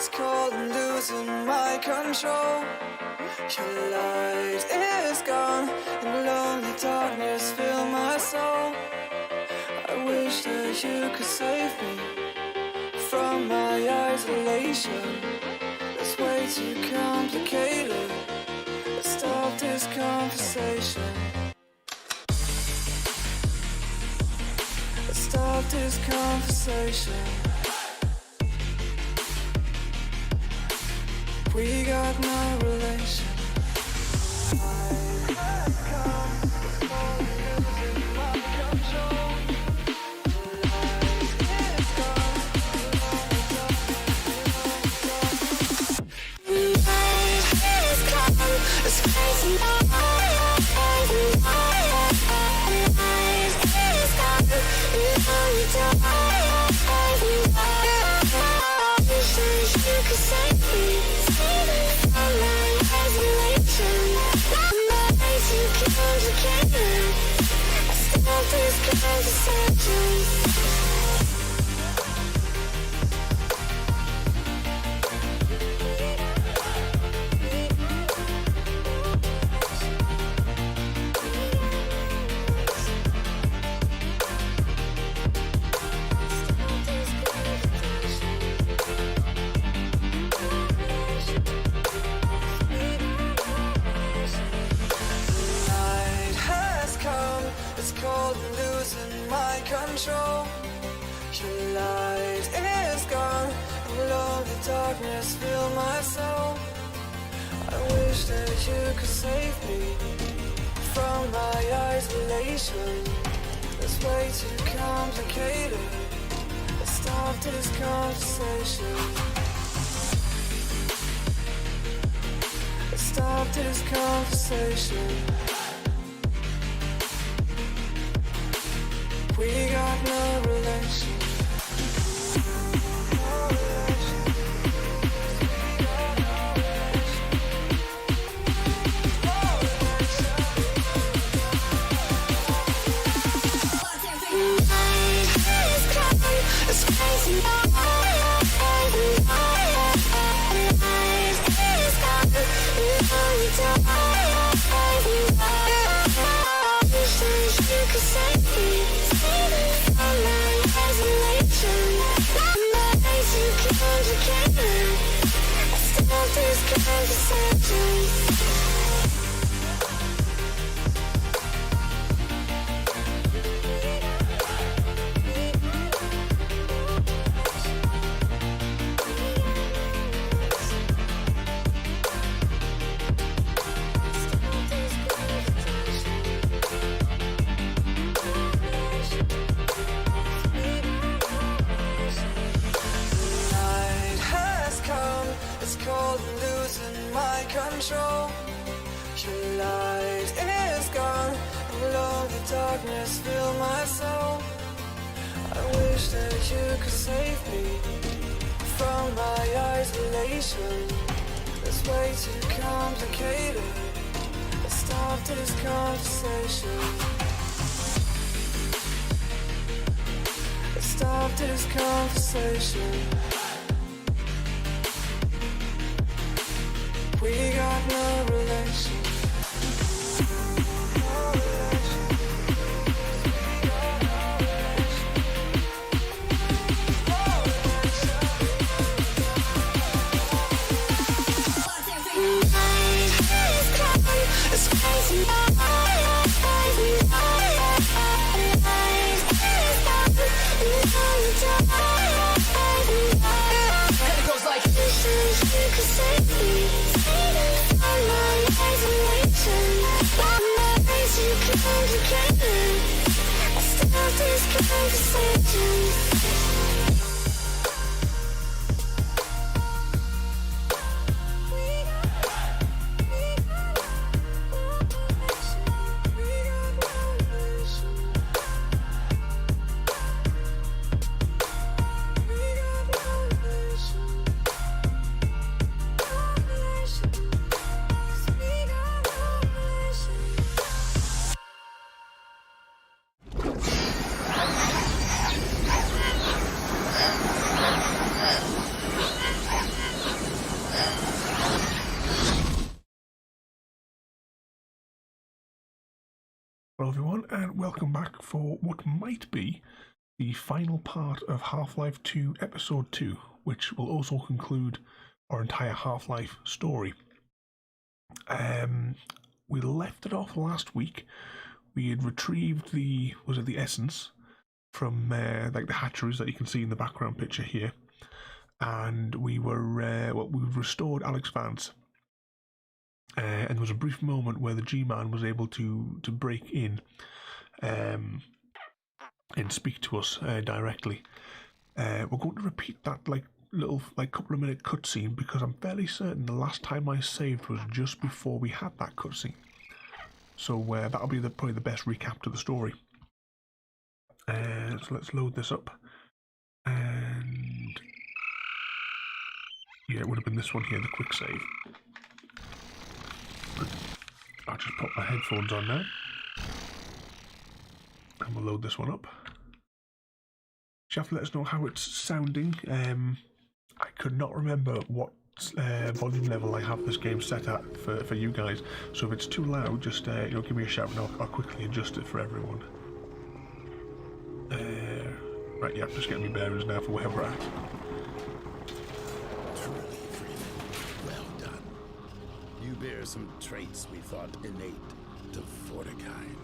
It's cold and losing my control. Your light is gone, and lonely darkness fill my soul. I wish that you could save me from my isolation. It's way too complicated. Let's stop this conversation. Let's stop this conversation. We got no relation. Control. Your light is gone, and lonely darkness fill my soul. I wish that you could save me from my isolation. It's way too complicated. Let's stop this conversation. Let's stop this conversation. We got no relation. No relation. It's crazy. You could save me. Control. Your light is gone, and lonely darkness fill my soul. I wish that you could save me from my isolation. It's way too complicated. Let's stop this conversation. Let's stop this conversation. We got no relation. No relation. We got no relation. No relation. It's crazy. It's crazy. Hello everyone, and welcome back for what might be the final part of Half-Life 2 Episode 2, which will also conclude our entire Half-Life story. We left it off last week. We had retrieved the essence from like the hatcheries that you can see in the background picture here, and we restored Alex Vance. And there was a brief moment where the G-Man was able to break in and speak to us directly. We're going to repeat that little couple of minute cutscene because I'm fairly certain the last time I saved was just before we had that cutscene. So that'll be probably the best recap to the story. So let's load this up. And yeah, it would have been this one here, the quick save. I'll just pop my headphones on now, and we'll load this one up. You have to let us know how it's sounding. I could not remember what volume level I have this game set at for you guys, so if it's too loud, just give me a shout and I'll quickly adjust it for everyone. Right, yeah, just getting me bearings now for where we're at. Bear some traits we thought innate to Fortitude.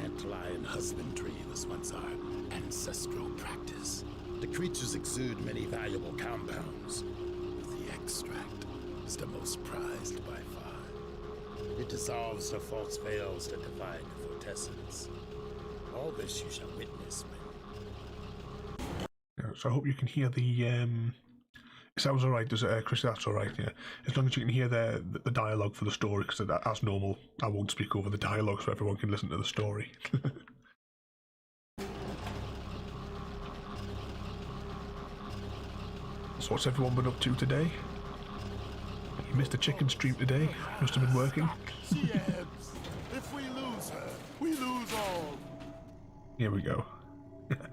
Antlion husbandry was once our ancestral practice. The creatures exude many valuable compounds. The extract is the most prized by far. It dissolves the false veils that divide the essence. All this you shall witness when... Yeah, so I hope you can hear the sounds alright, does it, Chris? That's alright, yeah. As long as you can hear the dialogue for the story, because as normal, I won't speak over the dialogue so everyone can listen to the story. So what's everyone been up to today? You missed the chicken stream today. Must have been working. She ebbs. If we lose her, we lose all. Here we go.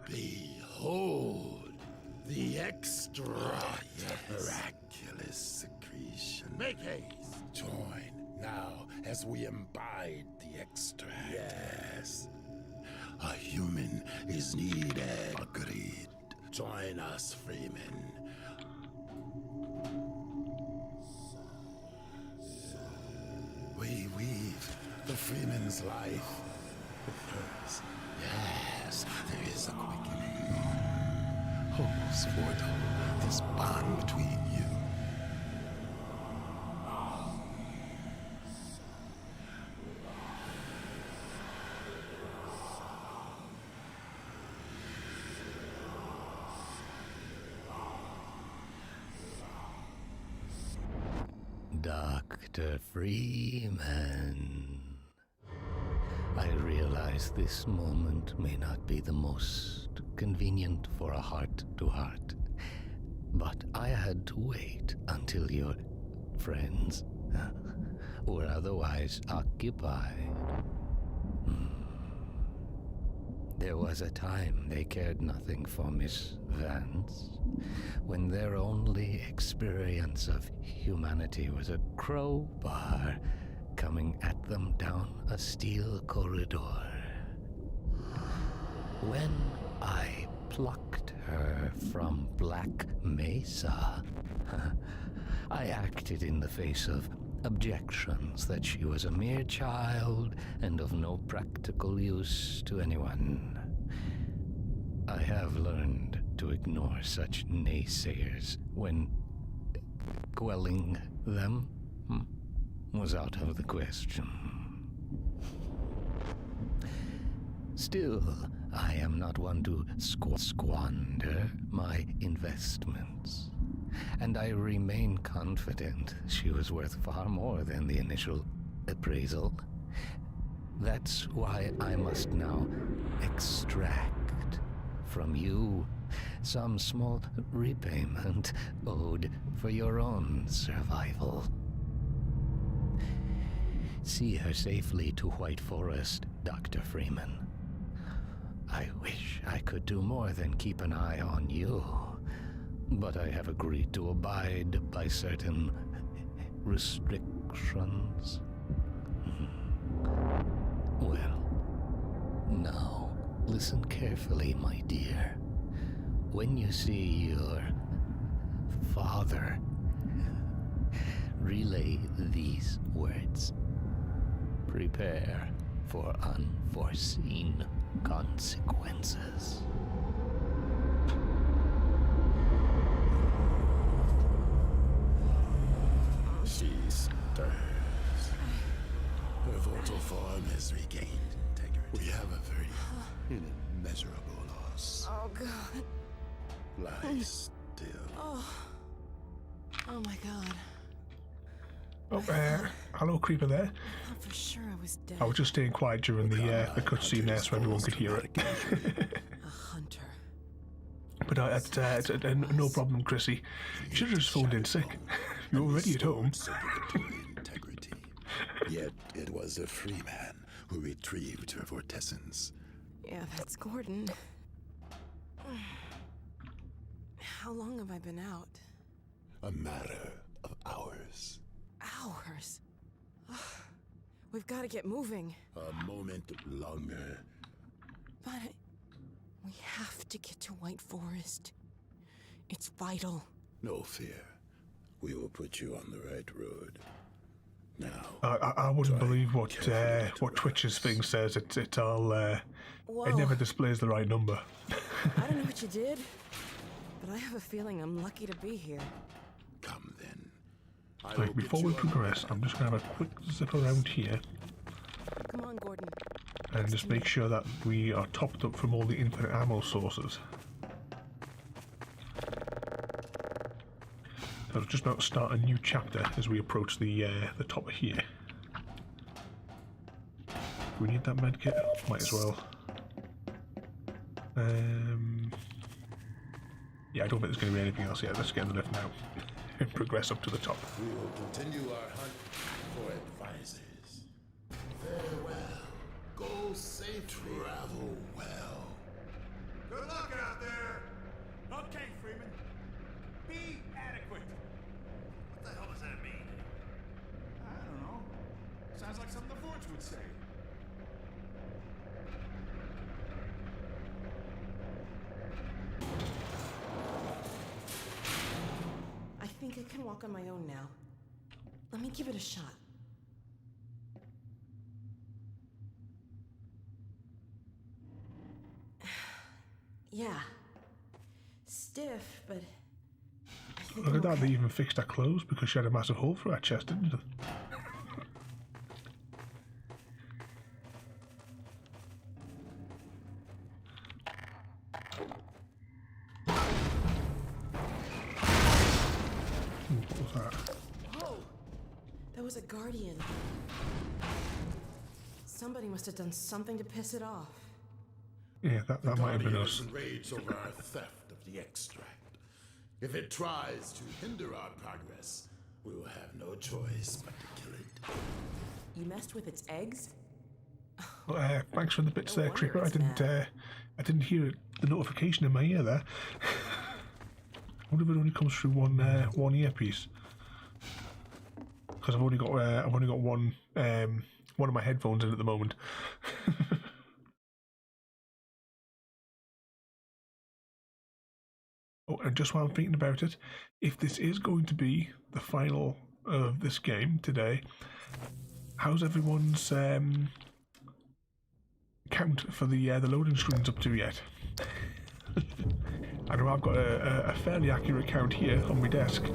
Behold. The extract of miraculous secretion. Make haste. Join now as we imbibe the extract. Yes. A human is needed. Agreed. Join us, Freeman. We weave the Freeman's life with hers. Yes, there is a quickening. Almost mortal, this bond between you. Dr. Freeman. I realize this moment may not be the most convenient for a heart-to-heart, but I had to wait until your friends were otherwise occupied. There was a time they cared nothing for Miss Vance, when their only experience of humanity was a crowbar coming at them down a steel corridor. When I plucked her from Black Mesa, I acted in the face of objections that she was a mere child and of no practical use to anyone. I have learned to ignore such naysayers when quelling them was out of the question. Still, I am not one to squander my investments, and I remain confident she was worth far more than the initial appraisal. That's why I must now extract from you some small repayment owed for your own survival. See her safely to White Forest, Dr. Freeman. I wish I could do more than keep an eye on you, but I have agreed to abide by certain restrictions. Well, Now, listen carefully, my dear. When you see your father, relay these words. Prepare for unforeseen consequences. She stirs. Her vital form has regained integrity. We have a very immeasurable loss. Oh, God. Lie still. Oh, my God. Oh, hello, creeper there. I thought for sure I was dead. I was just staying quiet during the cutscene there so everyone could hear it. A hunter. But it's no problem, Chrissy. You should have just phoned in sick. You're already at home. Integrity. Yet it was a free man who retrieved her vortessence. Yeah, that's Gordon. How long have I been out? A matter of hours. Hours? We've got to get moving. A moment longer. But we have to get to White Forest. It's vital. No fear. We will put you on the right road. Now. I wouldn't believe what Twitch's thing says. It's all. It never displays the right number. I don't know what you did, but I have a feeling I'm lucky to be here. Come then. Right, before we progress, I'm just going to have a quick zip around here Come on, Gordon. and just make sure that we are topped up from all the infinite ammo sources. So I was just about to start a new chapter as we approach the top here. Do we need that medkit? Might as well. Yeah, I don't think there's going to be anything else yet. Let's get in the lift now and progress up to the top. We will continue our hunt for advisors. Farewell. Go safe. Travel well. Good luck out there! Okay, Freeman. Be adequate. What the hell does that mean? I don't know. Sounds like something the Forge would say. I think I can walk on my own now. Let me give it a shot. Yeah. Stiff, but I think Look I'm at that, okay. they even fixed her clothes because she had a massive hole through her chest, didn't it? What was that? Whoa! That was a guardian. Somebody must have done something to piss it off. Yeah, that might have been Guardian us. is enraged over our theft of the extract. If it tries to hinder our progress, we will have no choice but to kill it. You messed with its eggs? Well, thanks for the bits No there, wonder Creeper. it's mad. I didn't hear the notification in my ear there. I wonder if it only comes through one earpiece. Because I've only got one of my headphones in at the moment. Oh, and just while I'm thinking about it, if this is going to be the final of this game today, how's everyone's count for the loading screens up to yet? I know I've got a fairly accurate count here on my desk. Oh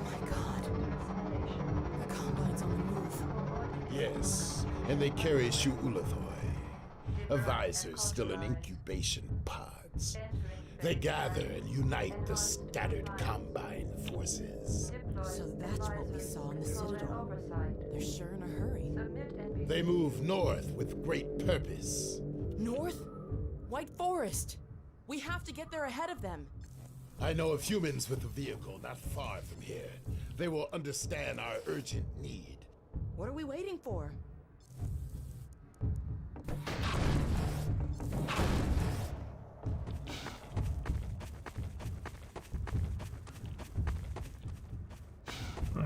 my god. The Combine's on the move. Yes, and they carry Shu-Ulathoi. Advisors still in incubation pods. They gather and unite the scattered Combine forces. So that's what we saw in the Citadel. They're sure in a hurry. They move north with great purpose. North? White Forest! We have to get there ahead of them. I know of humans with a vehicle not far from here. They will understand our urgent need. What are we waiting for?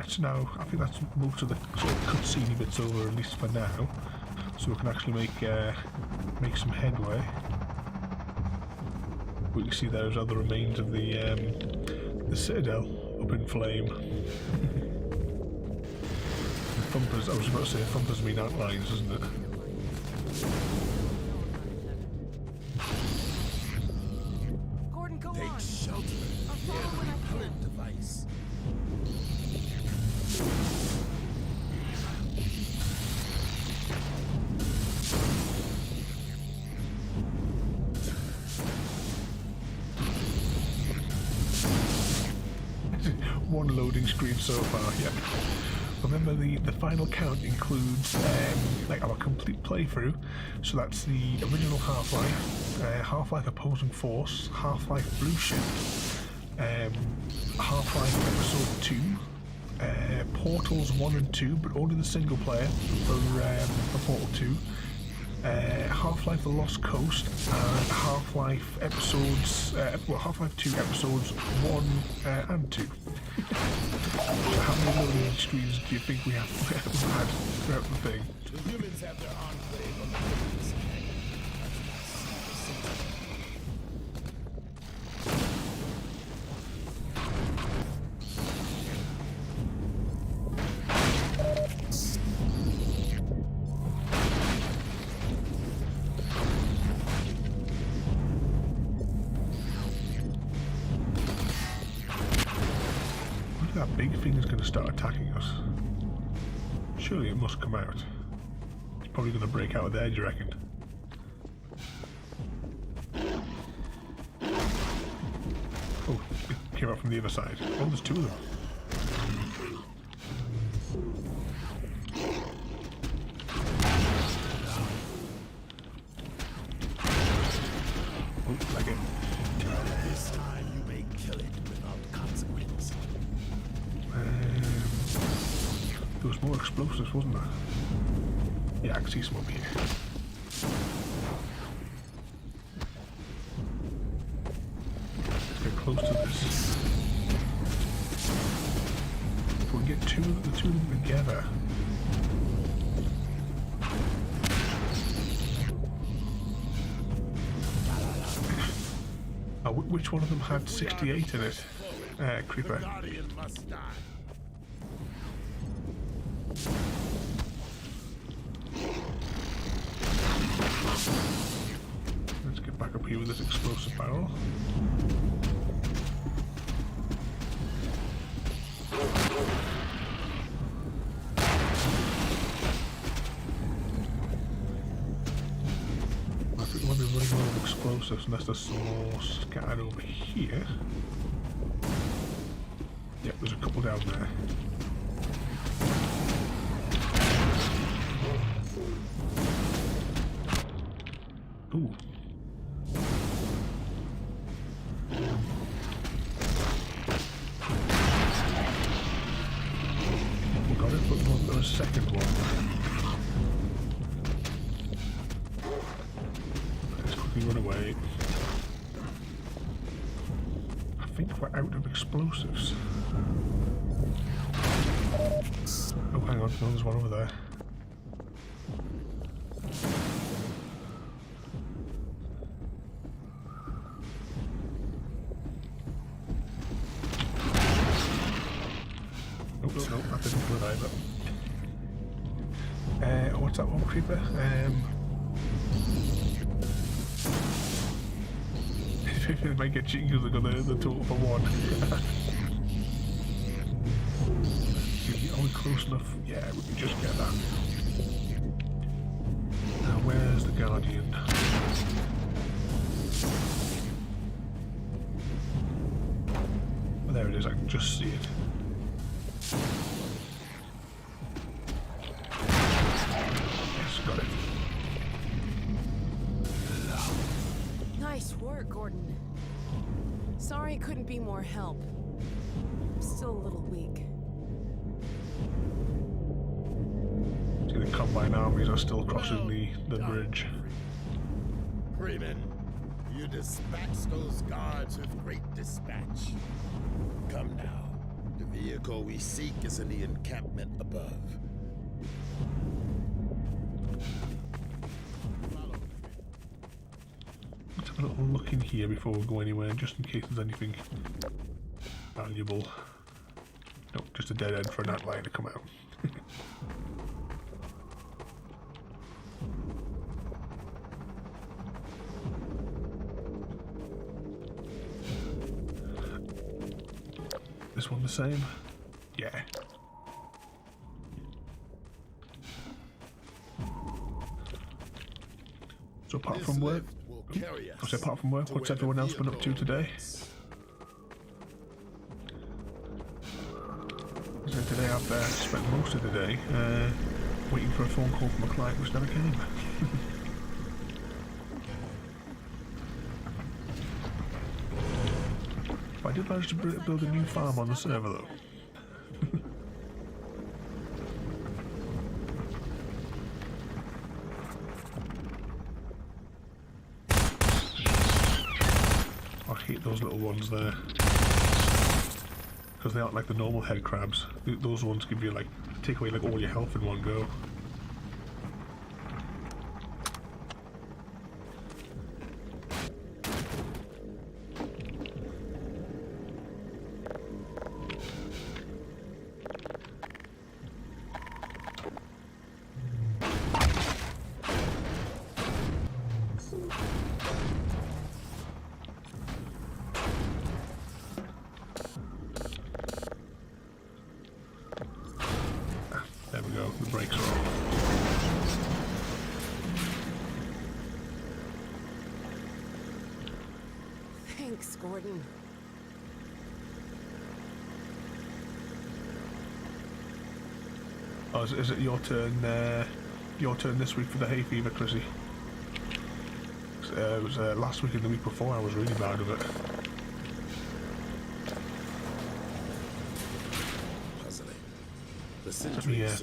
that's now, I think that's most of the sort of cutscene bits over, at least for now. So we can actually make some headway. We can see there's other remains of the citadel up in flame. Thumpers, I was about to say Thumpers mean outlines, isn't it? Gordon, go Take on. shelter. I'll follow when I can. Repellent device. One loading screen so far, yeah. Remember the final count includes like our complete playthrough, so that's the original Half-Life, Half-Life Opposing Force, Half-Life Blue Shift, Half-Life Episode 2, Portals 1 and 2, but only the single player for Portal 2, Half-Life The Lost Coast, and Half-Life Episodes, Half-Life 2 Episodes 1 and 2. So how many loading screens do you think we have had throughout the thing? The humans have their enclave on the Protagonist. That big thing is going to start attacking us. Surely it must come out. It's probably going to break out there, do you reckon? Oh, it came out from the other side. Oh, there's two of them. Oh, like it. This time you may kill it without consequence. There was more explosives, wasn't there? Yeah, I can see some up here. Let's get close to this. If we get the two of them together. Which one of them had 68 in it? Creeper. The Guardian must die. Let's get back up here with this explosive barrel. I think we'll be running out of explosives unless there's some more scattered over here. Yep, there's a couple down there. Ooh. We got it, but there was a second one. Let's quickly run away. I think we're out of explosives. Oh, hang on, no, there's one over there. No, that didn't good either. What's that one, creeper? It might get cheating because they got the total for one. Are we close enough? Yeah, we can just get that. Now, where's the Guardian? Oh, there it is, I can just see it. Yes, got it. Nice work, Gordon. Sorry it couldn't be more help. I'm still a little weak. See, the Combine armies are still crossing the bridge. Freeman, you dispatched those guards with great dispatch. Come now, The vehicle we seek is in the encampment above. Let's have a little look in here before we go anywhere, just in case there's anything valuable. Nope, just a dead end for an outline to come out. This one the same? Yeah. So apart from work, what's everyone else been up to today? So today I've spent most of the day waiting for a phone call from a client which never came. I did manage to build a new farm on the server though. I hate those little ones there. Because they aren't like the normal head crabs. Those ones give you like, take away like all your health in one go. There we go, the brakes are off. Thanks, Gordon. Oh, is it your turn this week for the hay fever, Chrissy? It was last week and the week before I was really bad with it.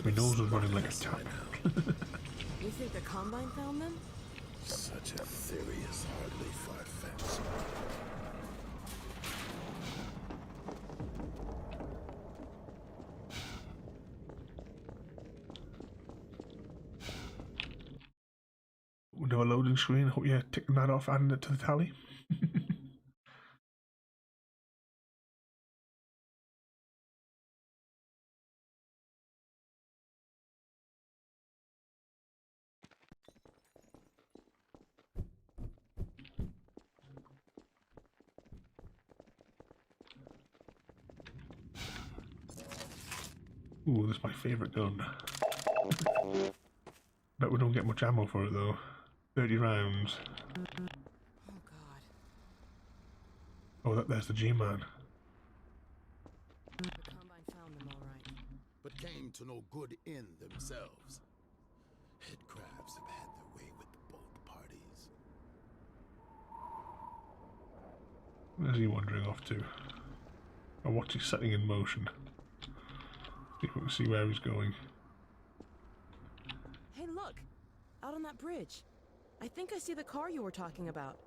My nose was running like a tap. You think the Combine found them? Such a theory is hardly far-fetched. We do a loading screen. Hope you're ticking that off, adding it to the tally. Ooh, this is my favourite gun. Bet we don't get much ammo for it though. 30 rounds. Oh God. Oh, there's the G-Man. The Combine found them all right. But came to no good end themselves. Head crabs have had their way with both parties. Where's he wandering off to? Or what's he setting in motion? See if we can see where he's going. Hey, look! Out on that bridge. I think I see the car you were talking about.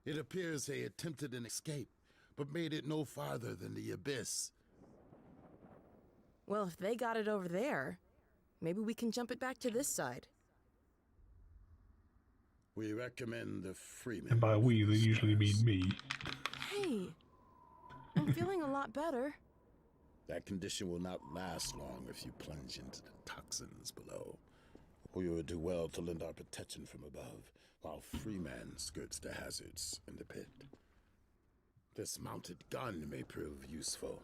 It appears they attempted an escape, but made it no farther than the abyss. Well, if they got it over there, maybe we can jump it back to this side. We recommend the Freeman. And by we, they usually mean me. Hey, I'm feeling a lot better. That condition will not last long if you plunge into the toxins below. We would do well to lend our protection from above, while Freeman skirts the hazards in the pit. This mounted gun may prove useful.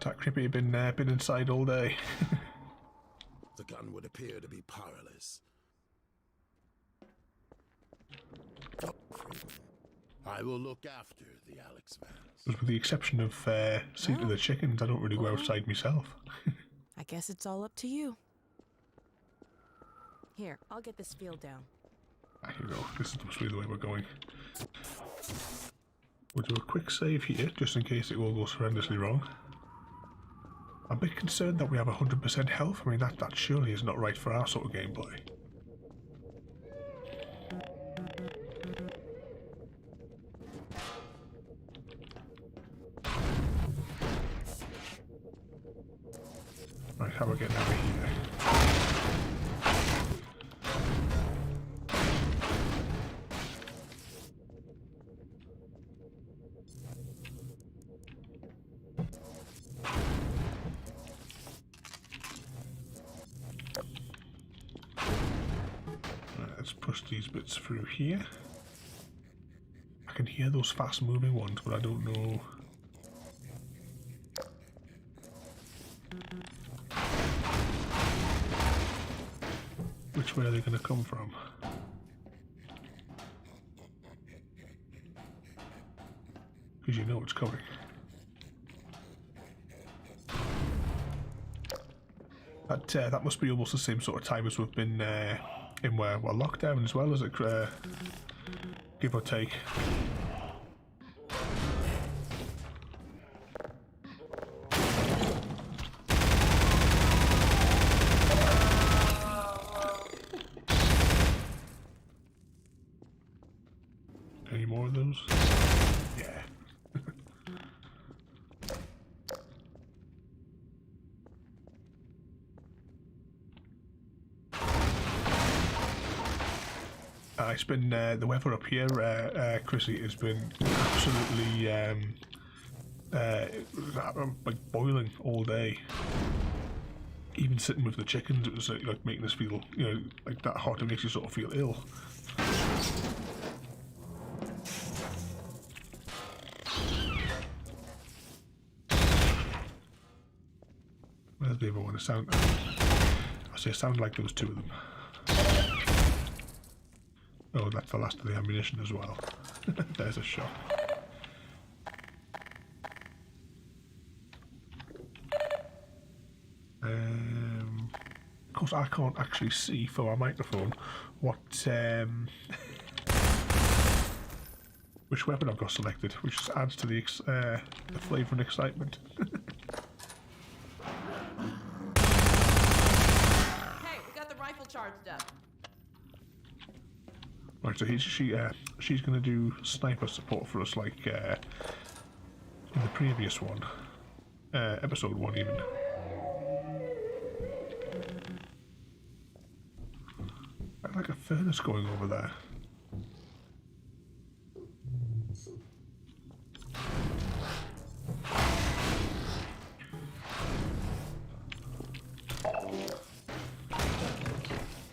That creepy been inside all day. The gun would appear to be powerless. I will look after the Alex Vance. With the exception of seeing to the chickens, I don't really go outside myself. I guess it's all up to you. Here, I'll get this field down. Here we go. This must be the way we're going. We'll do a quick save here, just in case it all goes horrendously wrong. I'm a bit concerned that we have 100% health. I mean, that surely is not right for our sort of gameplay. Right, how are we getting out of here? Let's push these bits through here. I can hear those fast moving ones, but I don't know. Which way are they going to come from? Because you know it's coming. That must be almost the same sort of time as we've been in where lockdown as well, as it give or take. Any more of those? Yeah. It's been the weather up here, Chrissy, has been absolutely like boiling all day. Even sitting with the chickens, it was like making us feel, like that hot. It makes you sort of feel ill. Where's the other one? I say sound like there was two of them. Oh, that's the last of the ammunition as well. There's a shot. Of course, I can't actually see for our microphone what which weapon I've got selected, which just adds to the flavour and excitement. Hey, we got the rifle charged up. Right, so she's going to do sniper support for us, like in the previous one, episode 1 even. I like a furnace going over there.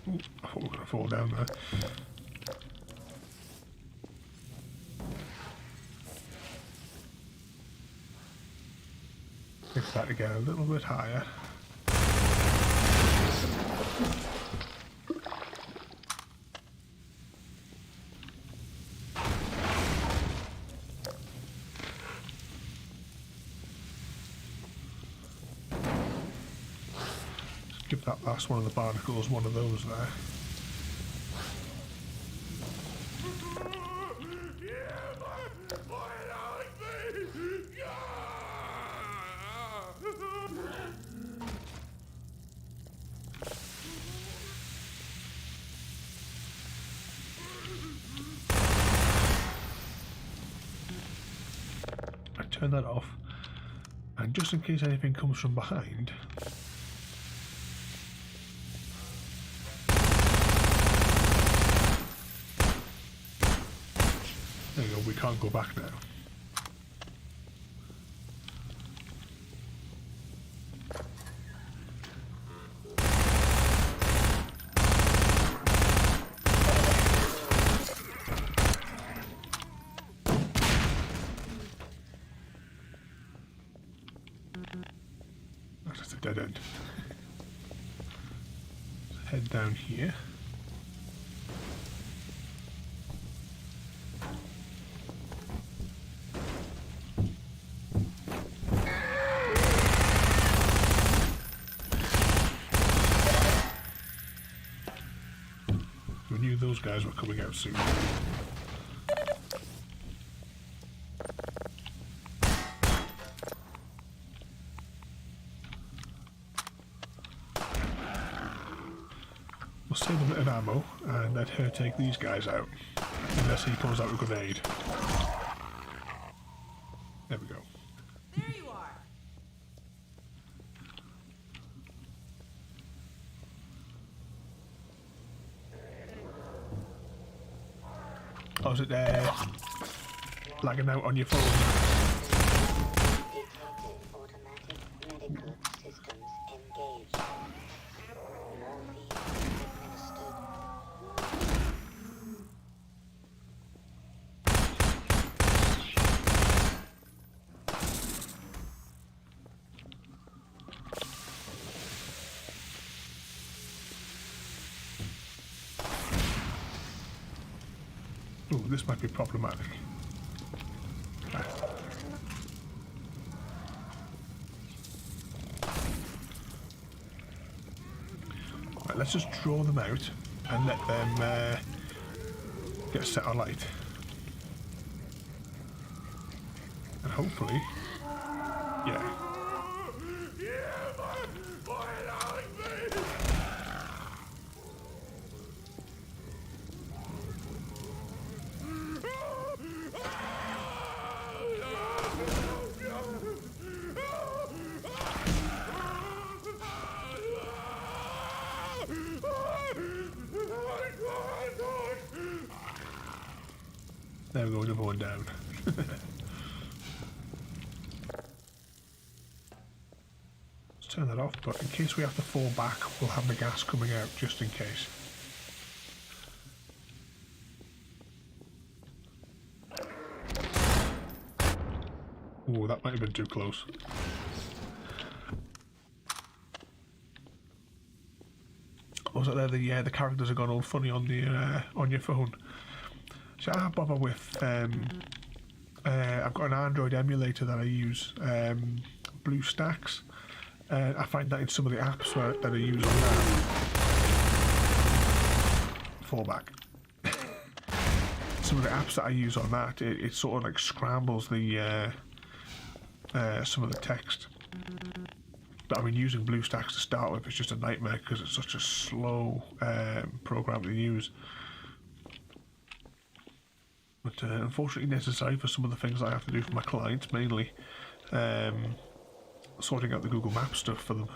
Ooh, I thought we were going to fall down there. Fix that to get a little bit higher. Just give that last one of the barnacles one of those there. Turn that off, and just in case anything comes from behind, there you go, we can't go back now. That's a dead end. Let's head down here. We knew those guys were coming out soon. We'll save a bit of ammo and let her take these guys out. Unless he pulls out a grenade. There we go. There you are. Oh, is it lagging out on your phone? Detected automatic medical systems engaged. Morphine administered. Oh, this might be problematic. Right, let's just draw them out and let them get set alight. And hopefully, yeah. There we go, another one down. Let's turn that off, but in case we have to fall back, we'll have the gas coming out just in case. Oh, that might have been too close. Was it there the characters have gone all funny on your phone? So I bother with I've got an Android emulator that I use, BlueStacks. I find that in some of the apps that I use on that. Fall back. Some of the apps that I use on that, it sort of like scrambles the some of the text. But I mean, using BlueStacks to start with is just a nightmare because it's such a slow program to use. But unfortunately necessary for some of the things I have to do for my clients, mainly sorting out the Google Maps stuff for them.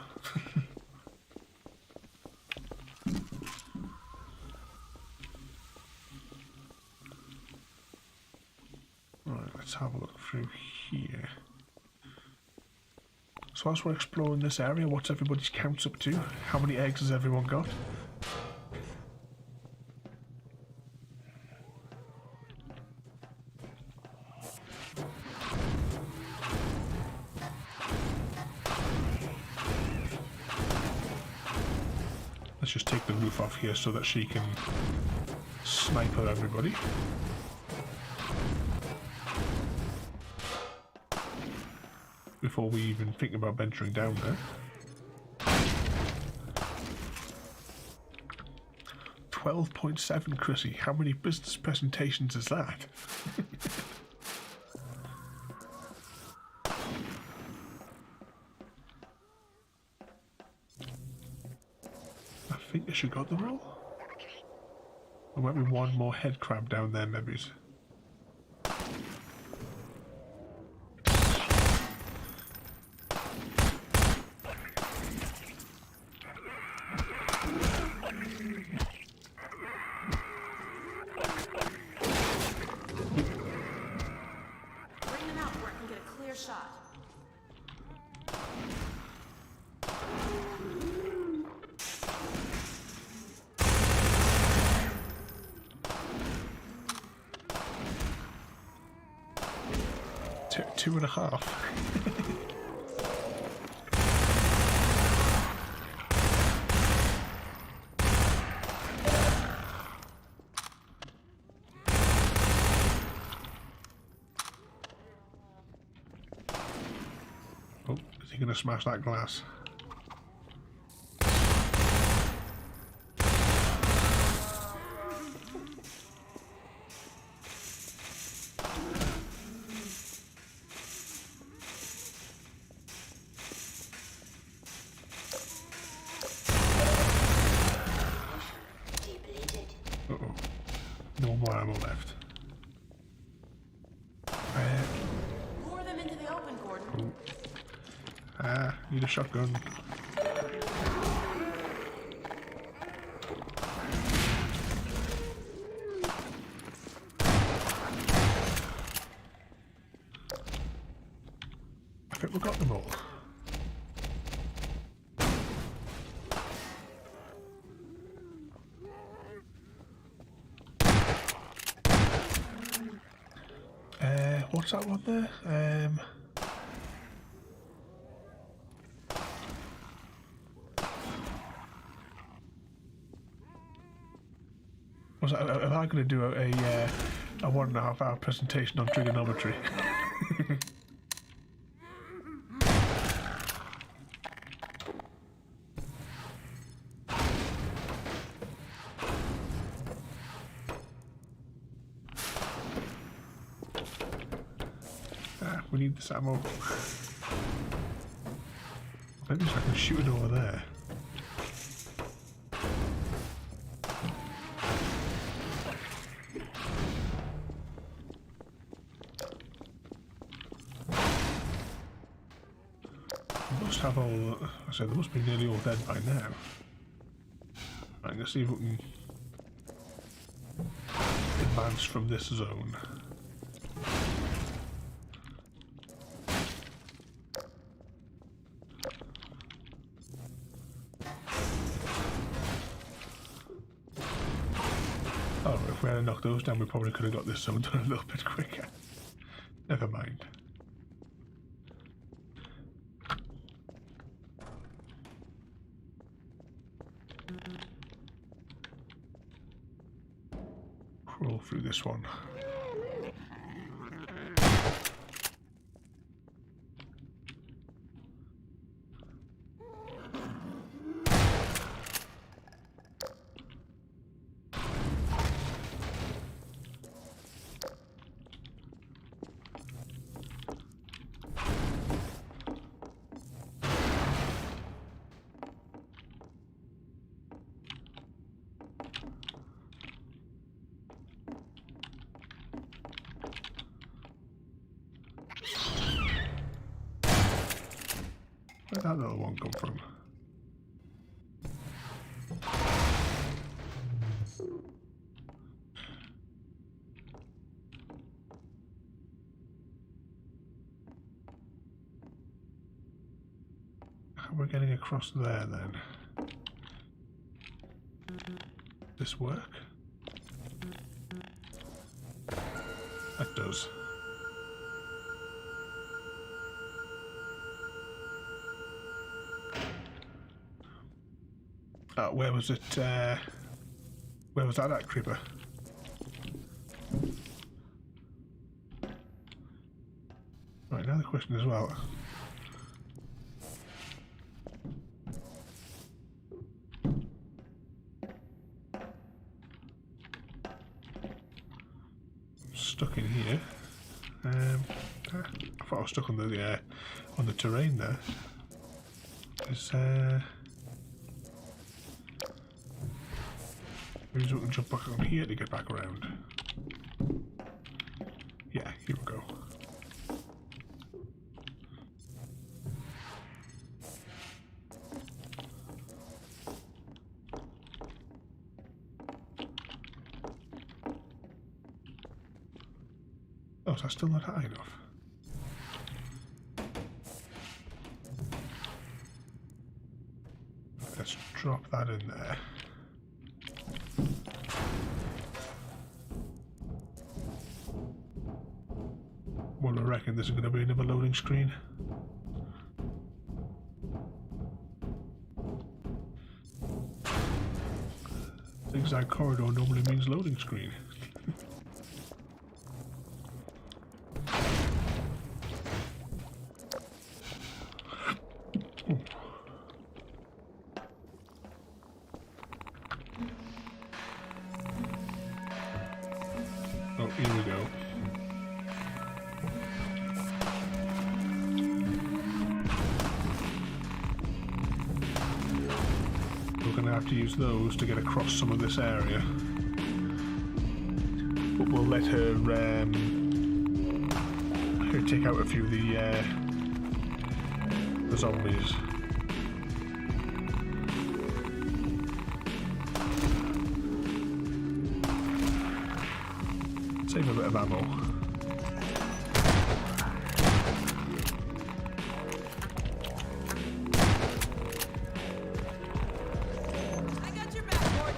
Right, let's have a look through here. So as we're exploring this area, what's everybody's counts up to? How many eggs has everyone got? Let's just take the roof off here so that she can sniper everybody. Before we even think about venturing down there. 12.7, Chrissy. How many business presentations is that? I think I should got the roll. There might be one more head crab down there, maybe. Two and a half. Oh, is he going to smash that glass? ammo left. Lure them into the open, Gordon. Need a shotgun. I think we got them all. What's that one there? Am I going to do a 1.5 hour presentation on trigonometry? We need this ammo. Maybe I can shoot it over there. Must have all. I said they must be nearly all dead by now. Right, let's see if we can advance from this zone. Oh, if we had knocked those down, we probably could have got this zone done a little bit quicker. Never mind. Crawl through this one. Where'd that little one come from? How are we getting across there then? This work? That does. Where was it? Where was that at, Creeper? Right, now the question as well. I'm stuck in here. I thought I was stuck on the terrain there. There's maybe we can jump back on here to get back around. Yeah, here we go. Oh, is that still not high enough? Let's drop that in there. Well, I reckon this is going to be another loading screen. Zigzag corridor normally means loading screen. Oh, here we go. We're going to have to use those to get across some of this area. but we'll let her take out a few of the zombies. Save a bit of ammo. I got your back, Gordon.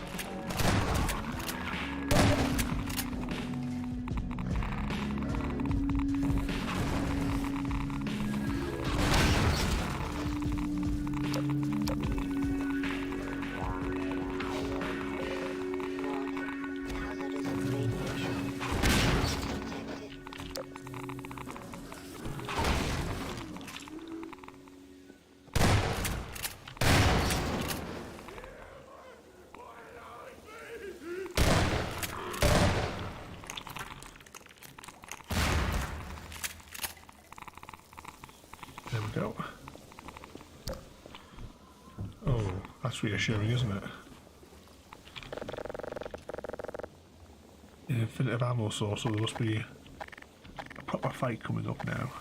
There we go. Oh, that's reassuring, isn't it? An infinite ammo source, so there must be a proper fight coming up now.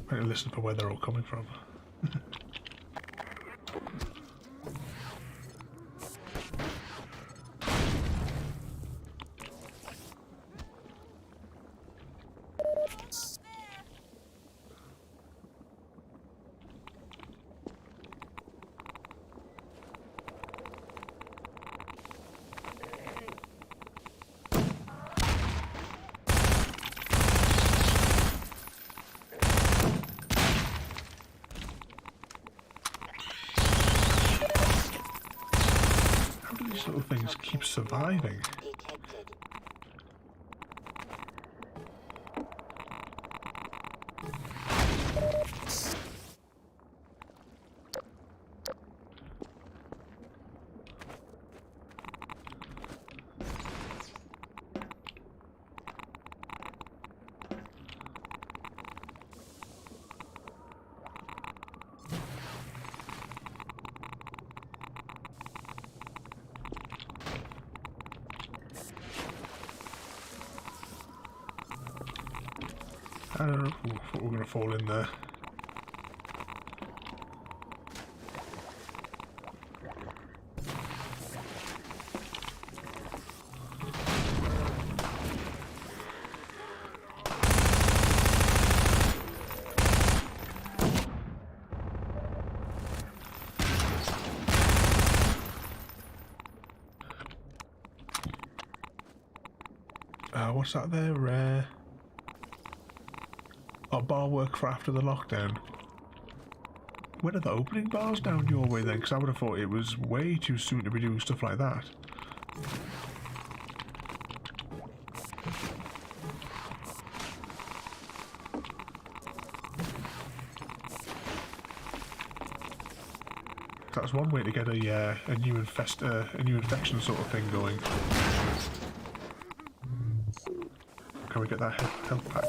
I can listen for where they're all coming from. These little things keep surviving. Detected. I don't know if we're going to fall in there. What's that there? Oh, bar work for after the lockdown. When are the opening bars down your way then? Because I would have thought it was way too soon to be doing stuff like that. That's one way to get a new infection sort of thing going. Can we get that health pack?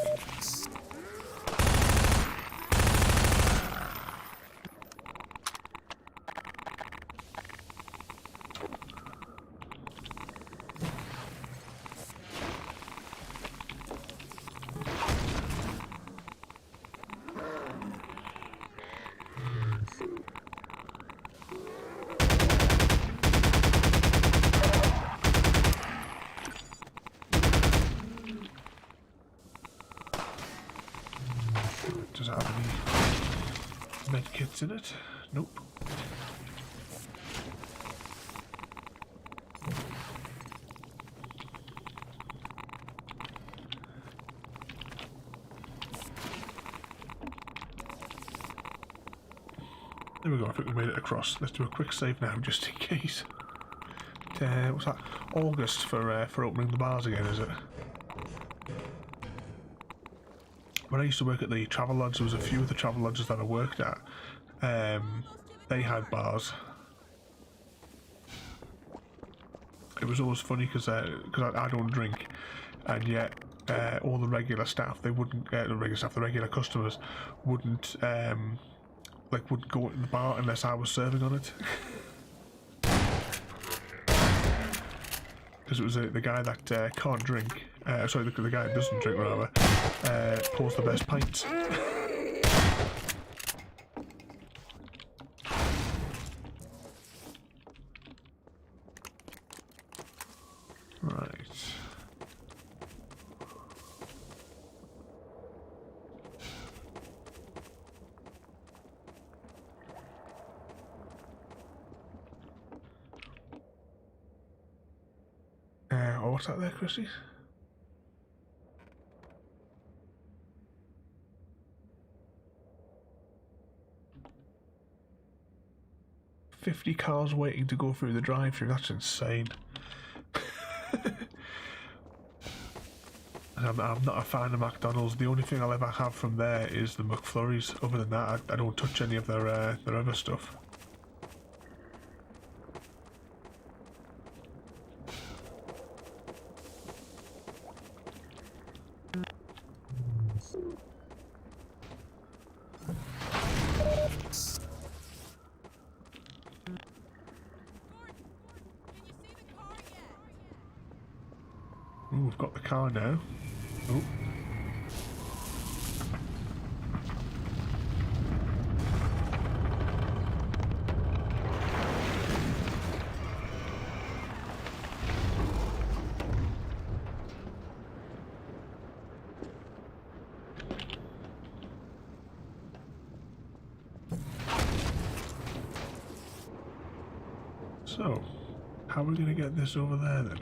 Does it have any med kits in it? Nope. There we go, I think we made it across. Let's do a quick save now, just in case. What's that? August for opening the bars again, is it? When I used to work at the travel lodge, there was a few of the travel lodges that I worked at. They had bars. It was always funny because I don't drink, and yet all the regular staff, they wouldn't the regular customers wouldn't wouldn't go to the bar unless I was serving on it. Because it was the guy that can't drink, sorry, the guy that doesn't drink rather, pours the best pints. Right. What's that there, Chrissy? $50 cars waiting to go through the drive-thru. That's insane. I'm not a fan of McDonald's. The only thing I'll ever have from there is the McFlurries. Other than that, I don't touch any of their other stuff. Ooh, we've got the car now. Ooh. So, how are we going to get this over there then?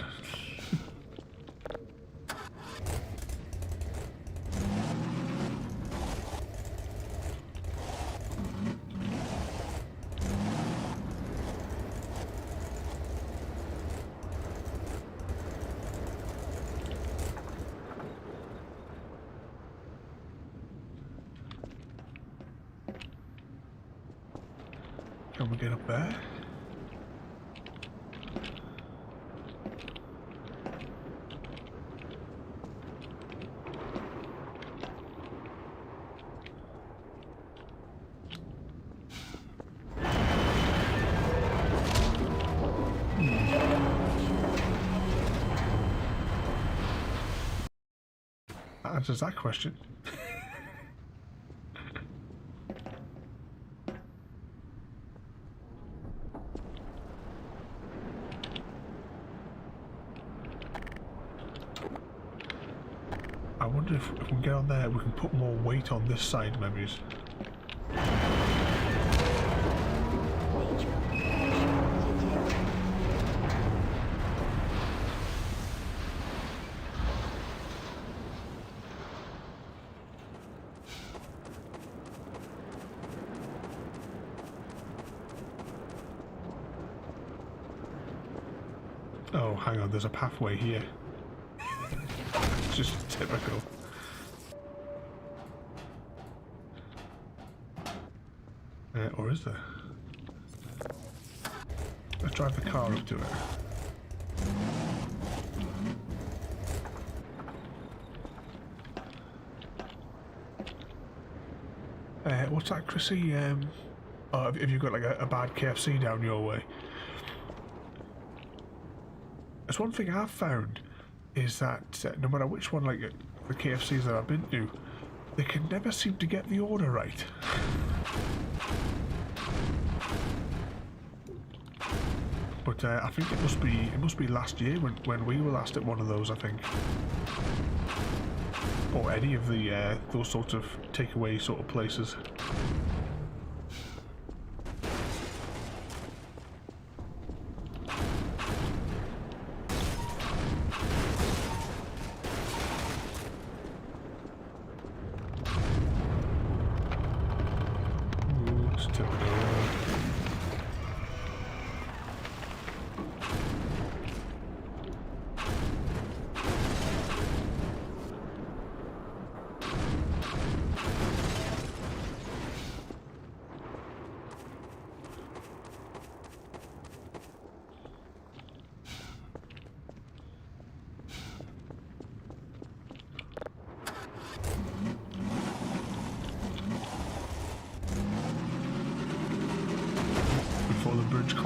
Can we get up there? That answers that question. I wonder if we can get on there, we can put more weight on this side, maybe. Oh, hang on, there's a pathway here. It's just typical. Or is there? Let's drive the car up to it. What's that, Chrissy? Oh, have you got like a bad KFC down your way? There's one thing I've found is that no matter which one, like the KFCs that I've been to, they can never seem to get the order right. But I think it must be last year when we were last at one of those, I think, or any of the those sorts of takeaway sort of places.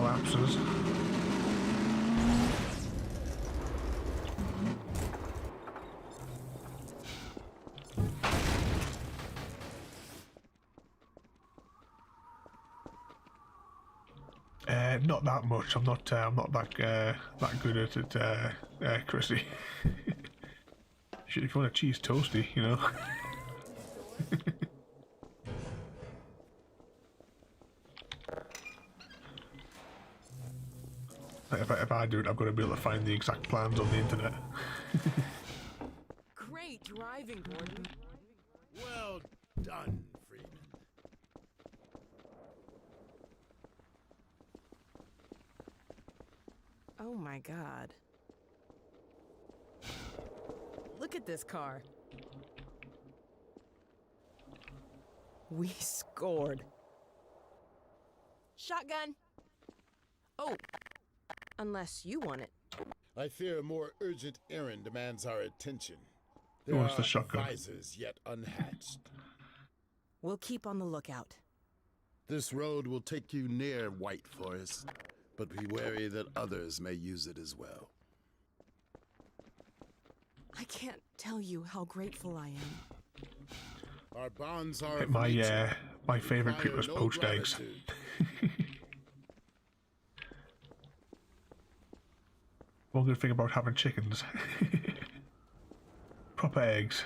collapses. Not that much. I'm not that good at it, Chrissy. Shit, if you want a cheese toasty, you know. If I do it, I've got to be able to find the exact plans on the internet. Great driving, Gordon. Well done, Freeman. Oh my god. Look at this car. We scored. Shotgun. Oh, unless you want it. I fear a more urgent errand demands our attention. Who There wants the are shotgun? advisors yet unhatched. We'll keep on the lookout. This road will take you near White Forest, but be wary that others may use it as well. I can't tell you how grateful I am. Our bonds are of My nature. my favourite treat was Require no poached eggs. gratitude. One good thing about having chickens. Proper eggs.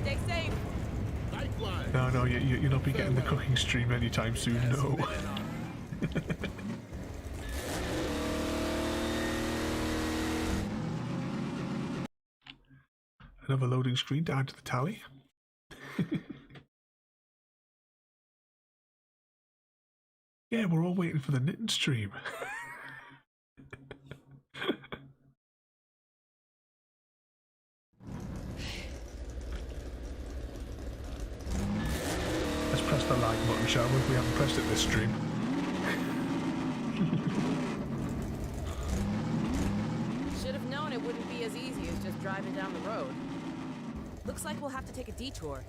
Stay safe. Likewise. No, you'll not be getting the cooking stream anytime soon, no. Another loading screen to add to the tally. Yeah, we're all waiting for the knitting stream. Let's press the like button, shall we? We haven't pressed it this stream. Should have known it wouldn't be as easy as just driving down the road. Looks like we'll have to take a detour.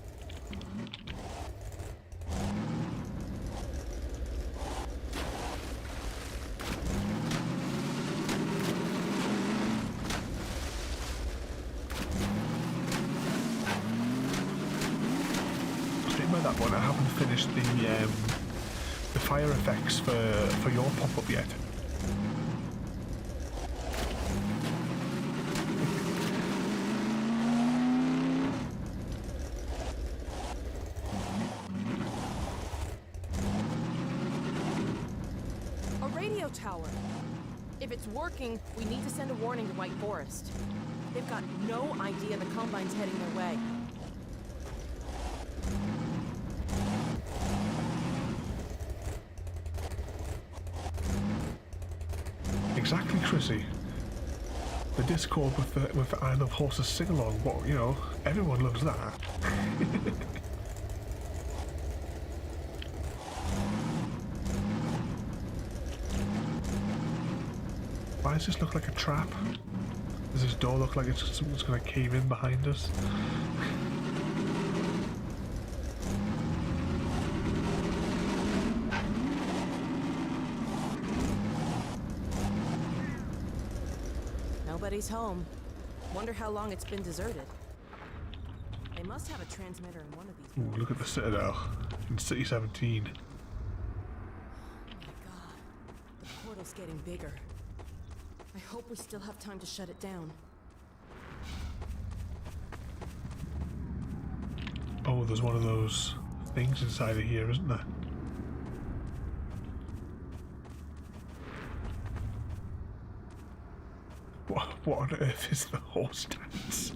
Speaking about that one, I haven't finished the fire effects for your pop-up yet. A radio tower. If it's working, we need to send a warning to White Forest. They've got no idea the Combine's heading their way. Exactly, Chrissy. The Discord with the I Love Horses sing-along, what, you know, everyone loves that. Why does this look like a trap? Does this door look like it's something's going to cave in behind us? Nobody's home. Wonder how long it's been deserted. They must have a transmitter in one of these. Ooh, look at the Citadel in City 17. Oh my god. The portal's getting bigger. I hope we still have time to shut it down. Oh, there's one of those things inside of here, isn't there? What on earth is the horse dance?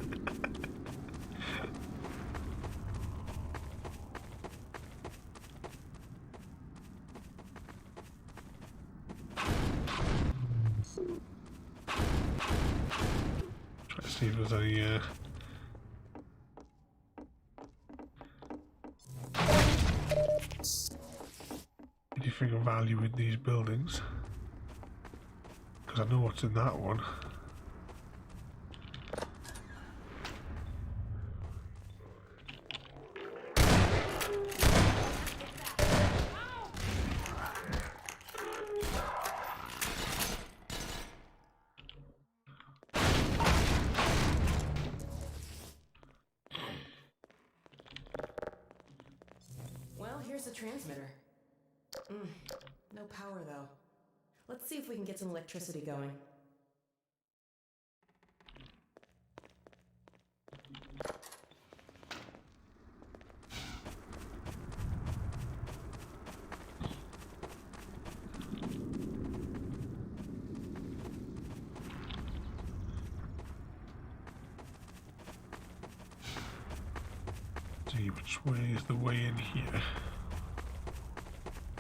Try to see if there's any anything of value in these buildings. Because I know what's in that one. Here's the transmitter. No power, though. Let's see if we can get some electricity going. See which way is the way in here.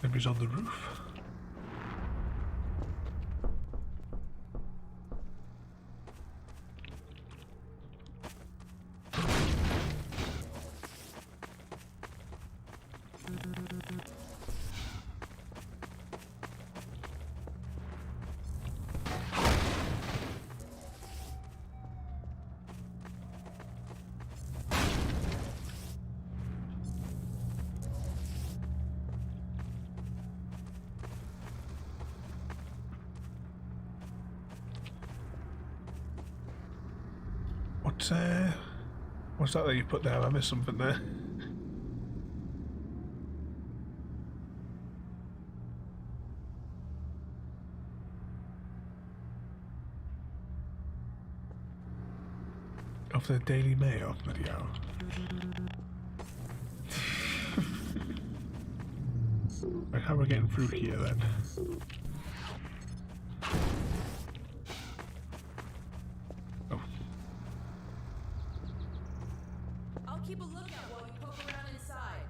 Maybe he's on the roof. What's that you put there? I missed something there. Of the Daily Mail video. Right, how are we getting through here then? Keep a lookout while you poke around inside.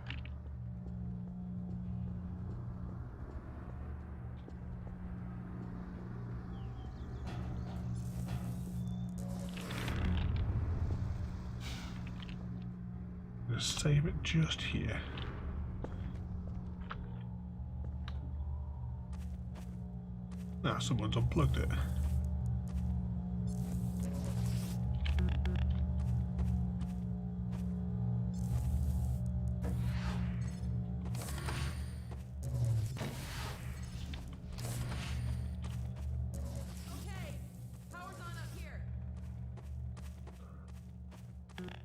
Just save it just here. Ah, someone's unplugged it.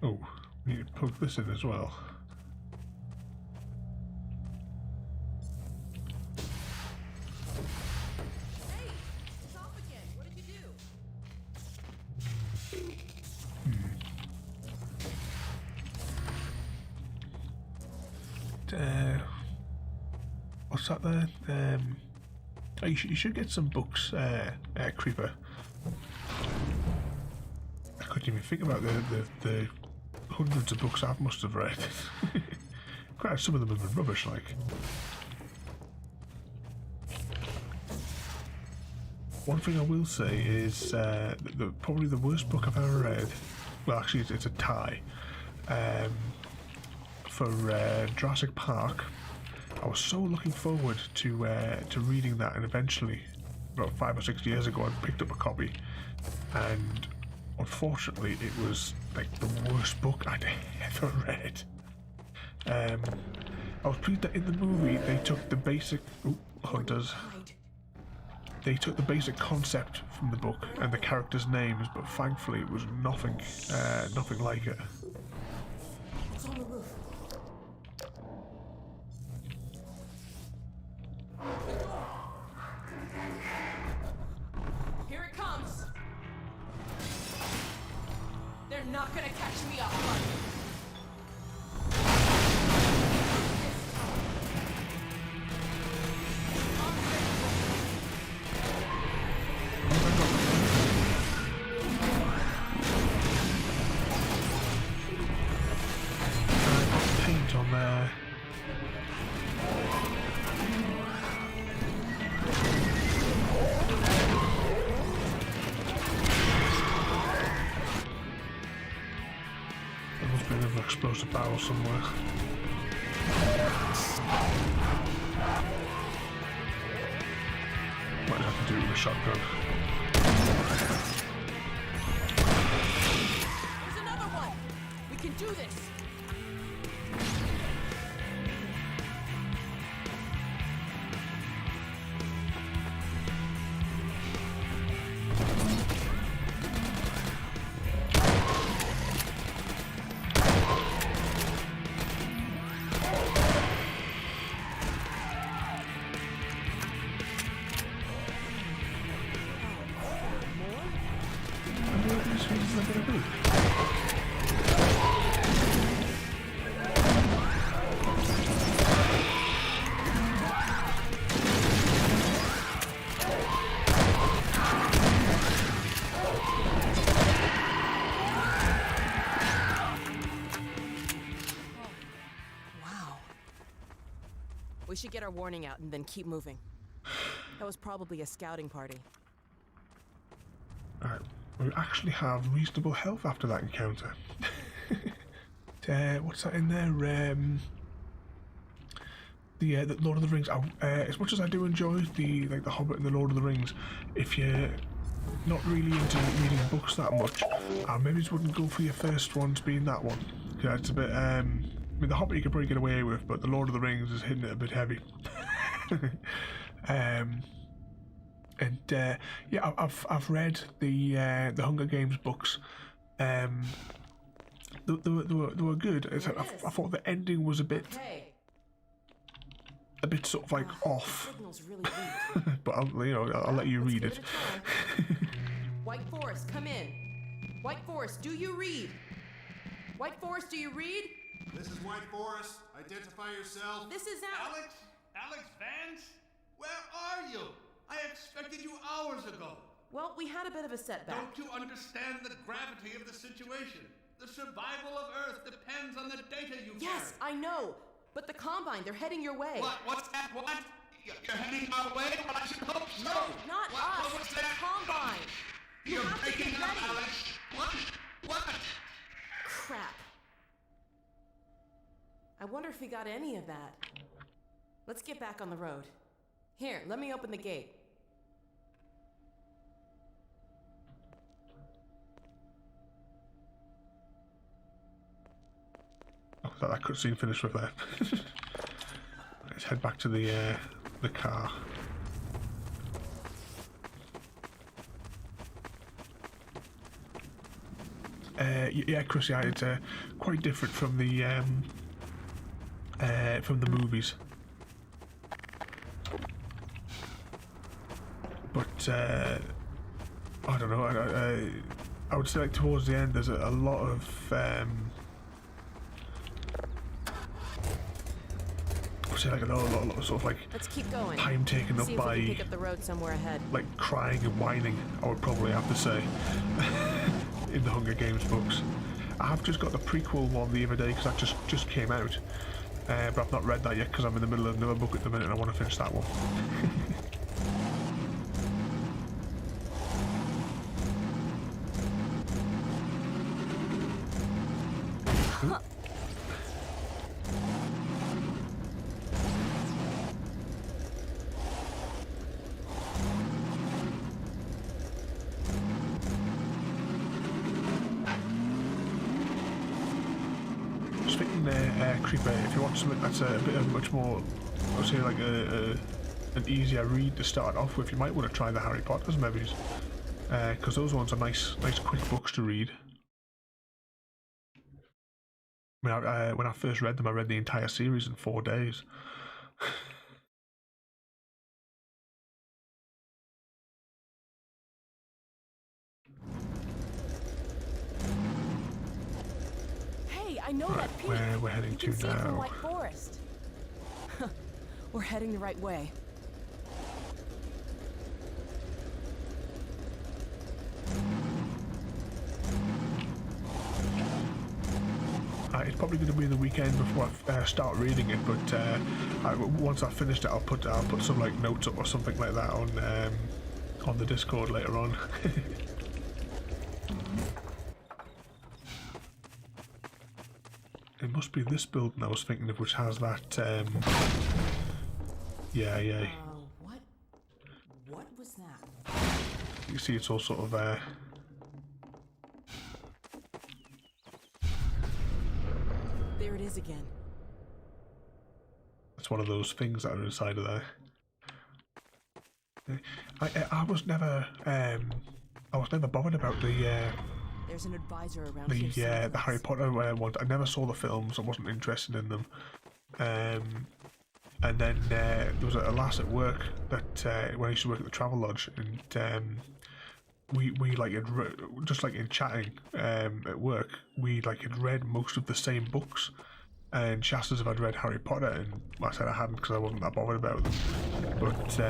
Oh, we need to plug this in as well. Hey, it's off again. What did you do? What's that there? Oh, you should get some books, Creeper. I couldn't even think about the hundreds of books I must have read. Quite some of them have been rubbish, like. One thing I will say is probably the worst book I've ever read. Well, actually, it's a tie. For Jurassic Park, I was so looking forward to reading that, and eventually, about 5 or 6 years ago, I picked up a copy, and unfortunately, it was like the worst book I'd ever read. I was pleased that in the movie they took the basic hunters. They took the basic concept from the book and the characters' names, but thankfully it was nothing like it. It's on the roof. Here it comes. They're not gonna catch me off guard. Paint on there. There must be another explosive barrel somewhere. Might have to do it with a shotgun. There's another one. We can do this. We should get our warning out and then keep moving. That was probably a scouting party. Alright, we actually have reasonable health after that encounter. What's that in there? The Lord of the Rings. As much as I do enjoy the Hobbit and the Lord of the Rings, if you're not really into reading books that much, I maybe just wouldn't go for your first ones being that one. Because it's a bit. I mean, the Hobbit you could probably get away with, but the Lord of the Rings is hitting it a bit heavy. Yeah, I've read the Hunger Games books. They were good. I thought the ending was a bit sort of like off. Really weak. But I'll let you read it. White Forest, come in. White Forest, do you read? White Forest, do you read? This is White Forest. Identify yourself. This is Alex? Alex Vance? Where are you? I expected you hours ago. Well, we had a bit of a setback. Don't you understand the gravity of the situation? The survival of Earth depends on the data you Yes, carry. I know. But the Combine, they're heading your way. What? What's that? What? You're heading our way? Well, I should hope so. No, not us. What was The that? Combine. You You're have to breaking get up, ready. Alex. What? Crap. I wonder if he got any of that. Let's get back on the road. Here, let me open the gate. Oh, that cutscene finished with that. Let's head back to the car. Yeah, Chris. Yeah, it's quite different from the movies. But I don't know. I would say like towards the end, there's a lot of I would say like a lot of sort of like Let's keep going. time taken up See if by we can pick up the road somewhere ahead. like crying and whining. I would probably have to say in the Hunger Games books. I have just got the prequel one the other day because that just came out, but I've not read that yet because I'm in the middle of another book at the minute and I want to finish that one. Creeper, if you want something that's a bit of much more, I would say like an easier read to start off with, you might want to try the Harry Potters maybe, because those ones are nice quick books to read. I mean, when I first read them, I read the entire series in 4 days. I know right, that peak. Where we're heading you to can see it from now. White Forest. We're heading the right way. It's probably going to be the weekend before I start reading it, but once I've finished it, I'll put some like notes up or something like that on the Discord later on. It must be this building I was thinking of, which has that. Yeah. What was that? You see, it's all sort of. There it is again. It's one of those things that are inside of there. I was never bothered about the. There's an advisor around here. The Harry Potter one. I never saw the films. I wasn't interested in them. And then there was a lass at work that when I used to work at the Travel Lodge, and we like just like in chatting at work, we like had read most of the same books. And she asked us if I'd read Harry Potter, and I said I hadn't because I wasn't that bothered about them. But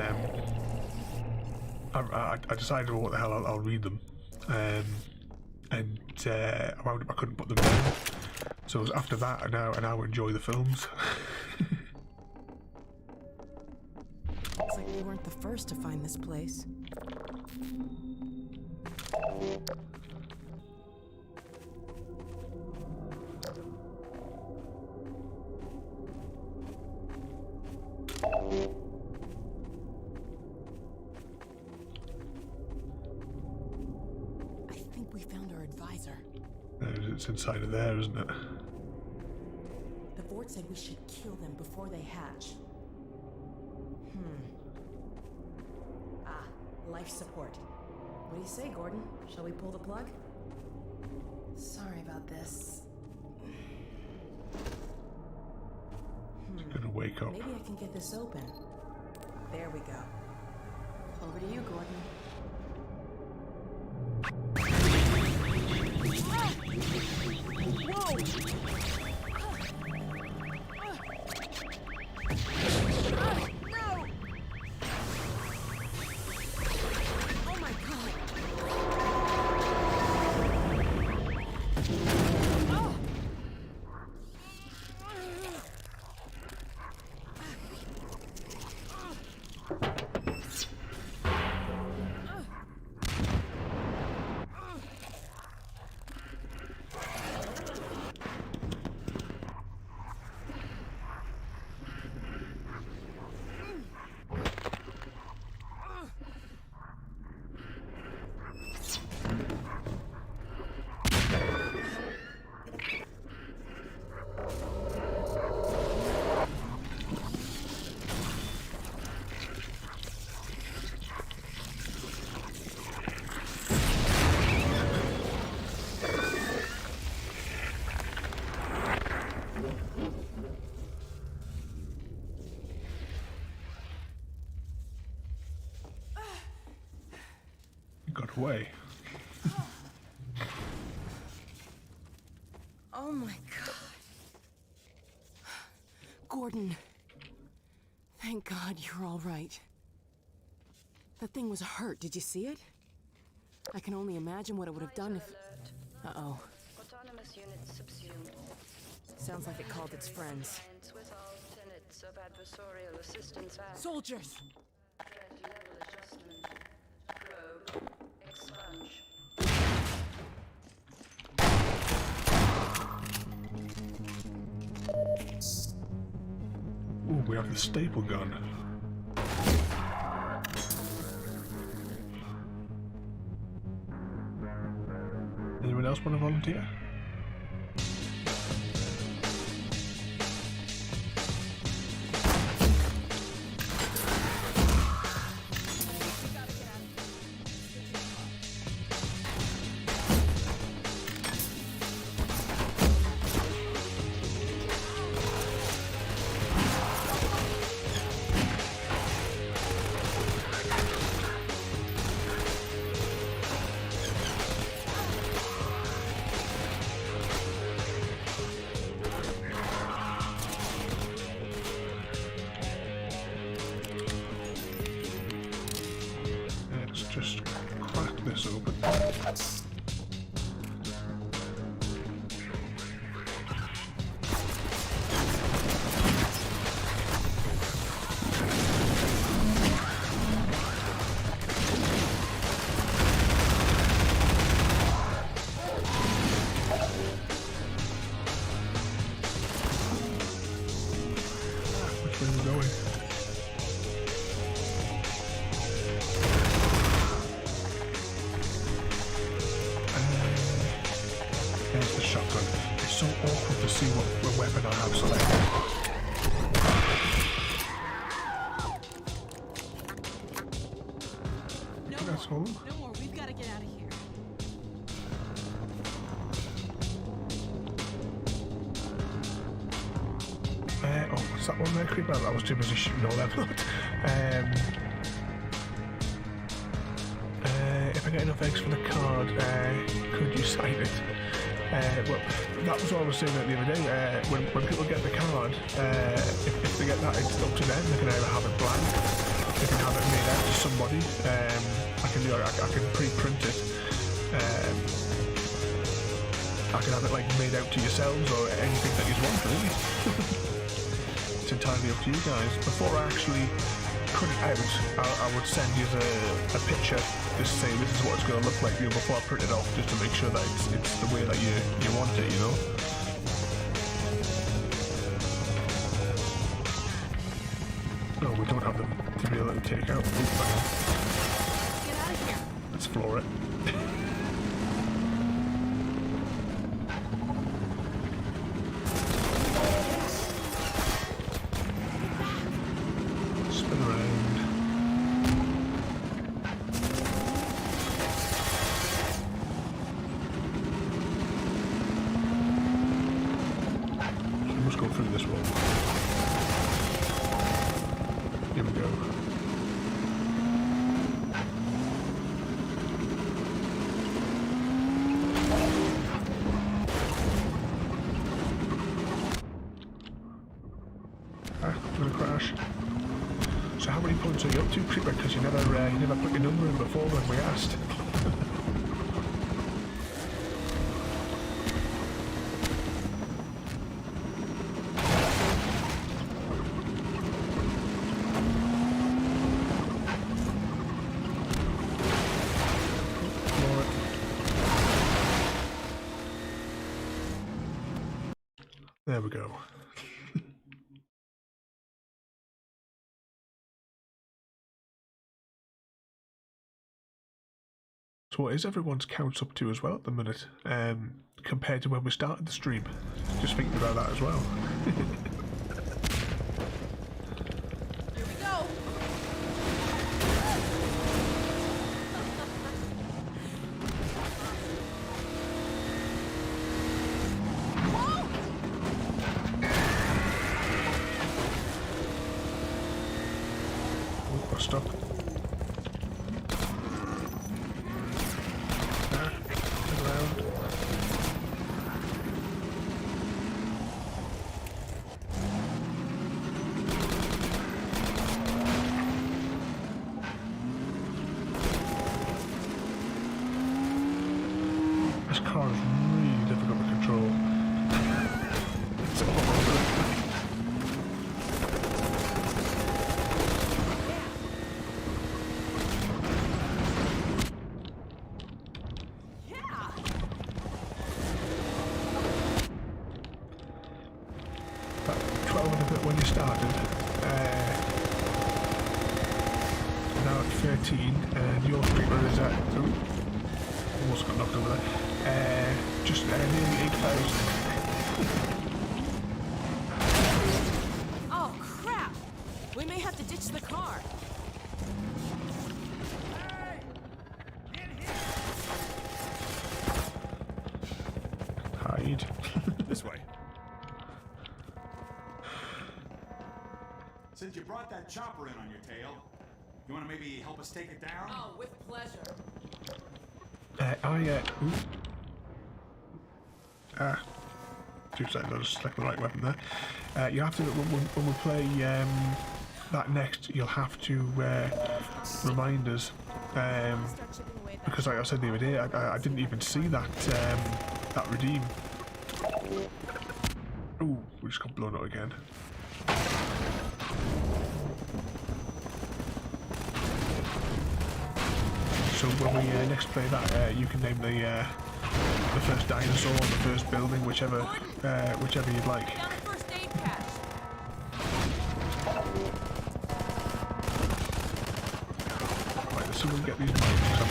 I decided, well, what the hell, I'll read them. And I wound up I couldn't put them down. So it was after that I now enjoy the films. We weren't the first to find this place. I think we found our advisor. It's inside of there, isn't it? The Vort said we should kill them before they hatch. Life support. What do you say, Gordon? Shall we pull the plug? Sorry about this. It's gonna wake up. Maybe I can get this open. There we go. Over to you, Gordon. Whoa! No! Oh my God! Got away. Oh my God. Gordon. Thank God you're all right. That thing was hurt. Did you see it? I can only imagine what it would have done if... Uh-oh. Autonomous units subsumed. Sounds like it called its friends. With all tenets of adversarial assistance act. Soldiers! Level adjustment. Probe. Expunge. Ooh, we have the staple gun. Anyone else want to volunteer? Just crack this open. Which way are we going? There's the shotgun. It's so awkward to see what weapon I have selected. That's all. No more. We've got to get out of here. Oh, what's that one there, Creep? That was too busy shooting all that blood. If I get enough eggs for the card, could you sign it? Well, that was what I was saying the other day. When people get the card, if they get that, it's up to them. They can either have it blank, they can have it made out to somebody. I can pre-print it. I can have it like made out to yourselves or anything that you want, really. It's entirely up to you guys. Before I actually print out, I would send you a picture just to say this is what it's going to look like, you know, before I print it off, just to make sure that it's the way that you want it, you know. No, we don't have them to be able to take out. Ooh, Get out of here. let's floor it. Spin around. So we must go through this one. Here we go. I'm gonna crash. So how many points are you up to, Creeper? Because you never put your number in before when we asked. There we go. So what is everyone's counts up to as well at the minute, compared to when we started the stream? Just thinking about that as well. Here we go. Oh, we're stuck. This car is really difficult to control. It's all over the place. Yeah. About 12 and a bit when you started. Now at 13, and your Creeper is at... Oh, almost got knocked over there. Just nearly 8,000. Oh, crap. We may have to ditch the car. Hide. This way. Since you brought that chopper in on your tail, you want to maybe help us take it down? Oh, with pleasure. Ooh. 2 seconds, I'll just select the right weapon there. You have to, when we play that next, you'll have to remind us, because like I said the other day, I didn't even see that that redeem. Ooh, we just got blown out again. So when we next play that, you can name the first dinosaur or the first building, whichever you'd like. Down the first aid patch. Right, so we'll get these mines. I'm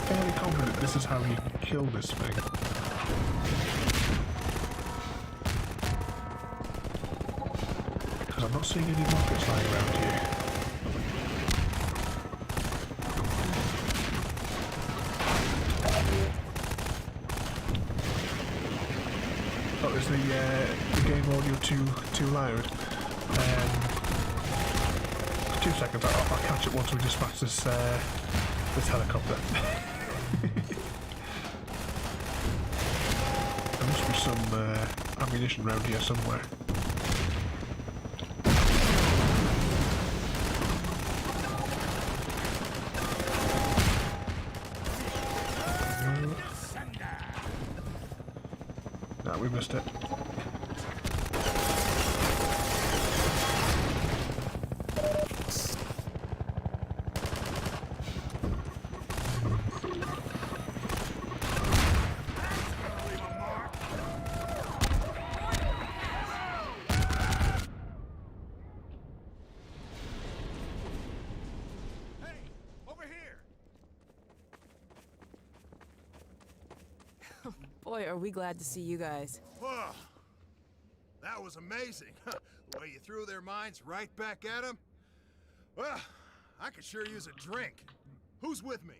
fairly confident this is how you kill this thing. Because I'm not seeing any rockets lying around here. Oh, is the game audio too loud? 2 seconds, I'll catch it once we dispatch this helicopter. There must be some ammunition around here somewhere. No, we missed it. Boy, are we glad to see you guys. Whoa. That was amazing. The way you threw their minds right back at them. Well, I could sure use a drink. Who's with me?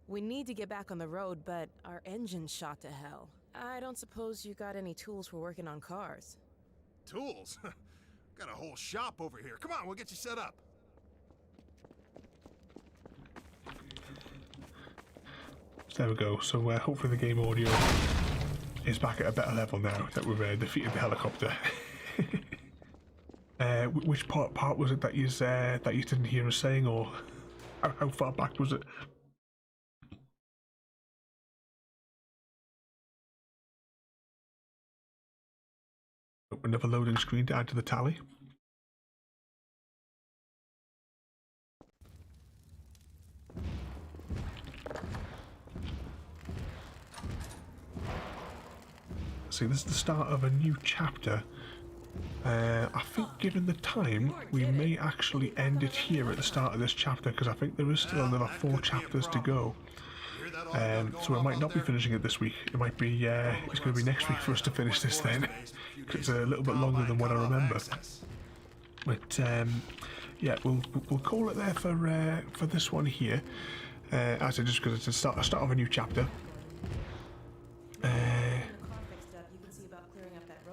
We need to get back on the road, but our engine's shot to hell. I don't suppose you got any tools for working on cars. Tools? Got a whole shop over here. Come on, we'll get you set up. So there we go. So hopefully the game audio is back at a better level now that we've defeated the helicopter. Which part was it that you didn't hear us saying, or how far back was it? Another loading screen to add to the tally. See, this is the start of a new chapter. I think given the time, we may actually end it here at the start of this chapter, because I think there is still another 4 chapters to go. So I might not be finishing it this week. It might be, it's going to be next week for us to finish this then. It's a little bit longer than what I remember. But, yeah, we'll call it there for this one here. As I said, just because it's the start of a new chapter.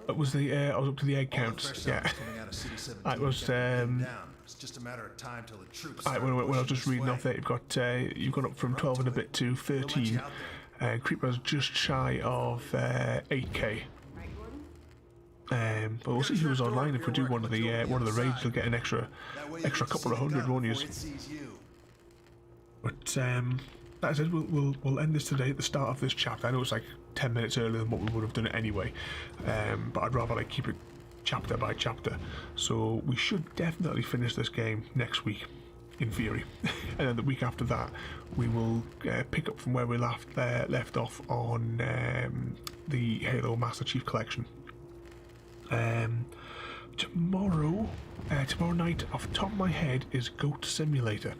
It was I was up to the egg count. Yeah. I was. It's just a matter of time till the troops. When I was just reading off there, you've gone up from 12 and a bit to 13. Creeper's just shy of 8k. But we'll see who's online. If we do one of the raids, you'll get an extra couple of hundred, won't you? But that said, we'll end this today at the start of this chapter. I know it's like 10 minutes earlier than what we would have done it anyway, but I'd rather like keep it chapter by chapter. So we should definitely finish this game next week, in theory, and then the week after that we will pick up from where we left off on the Halo Master Chief Collection. Tomorrow night, off the top of my head, is Goat Simulator.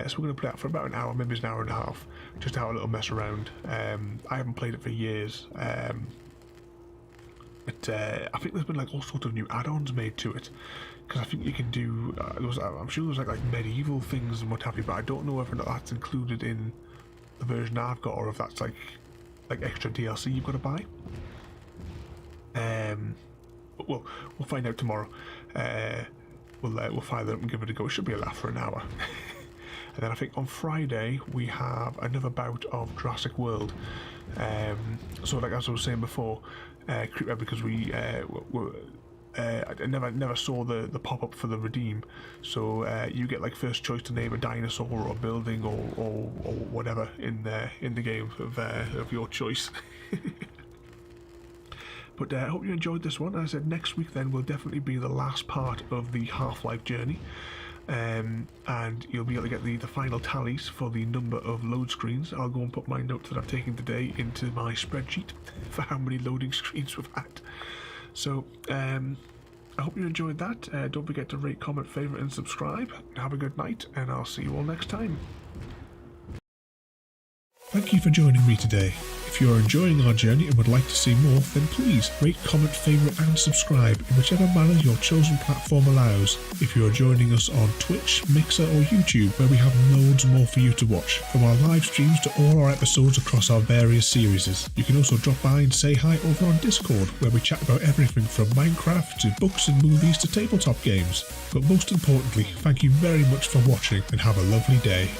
So we're going to play that for about an hour, maybe an hour and a half, just to have a little mess around. I haven't played it for years, but I think there's been like all sorts of new add-ons made to it, because I think you can do, I'm sure there's like medieval things and what have you, but I don't know whether or not that's included in the version I've got, or if that's like extra DLC you've got to buy. But we'll find out tomorrow. We'll fire that up and give it a go. It should be a laugh for an hour. And then I think on Friday we have another bout of Jurassic World. So like as I was saying before, because I never saw the pop-up for the redeem. So you get like first choice to name a dinosaur or a building or whatever in the game of your choice. But I hope you enjoyed this one. As I said, next week then will definitely be the last part of the Half-Life journey. And you'll be able to get the final tallies for the number of load screens. I'll go and put my notes that I've taken today into my spreadsheet for how many loading screens we've had. So I hope you enjoyed that. Don't forget to rate, comment, favourite and subscribe. Have a good night, and I'll see you all next time. Thank you for joining me today. If you are enjoying our journey and would like to see more, then please rate, comment, favourite and subscribe in whichever manner your chosen platform allows. If you are joining us on Twitch, Mixer or YouTube, where we have loads more for you to watch, from our live streams to all our episodes across our various series. You can also drop by and say hi over on Discord, where we chat about everything from Minecraft to books and movies to tabletop games. But most importantly, thank you very much for watching and have a lovely day.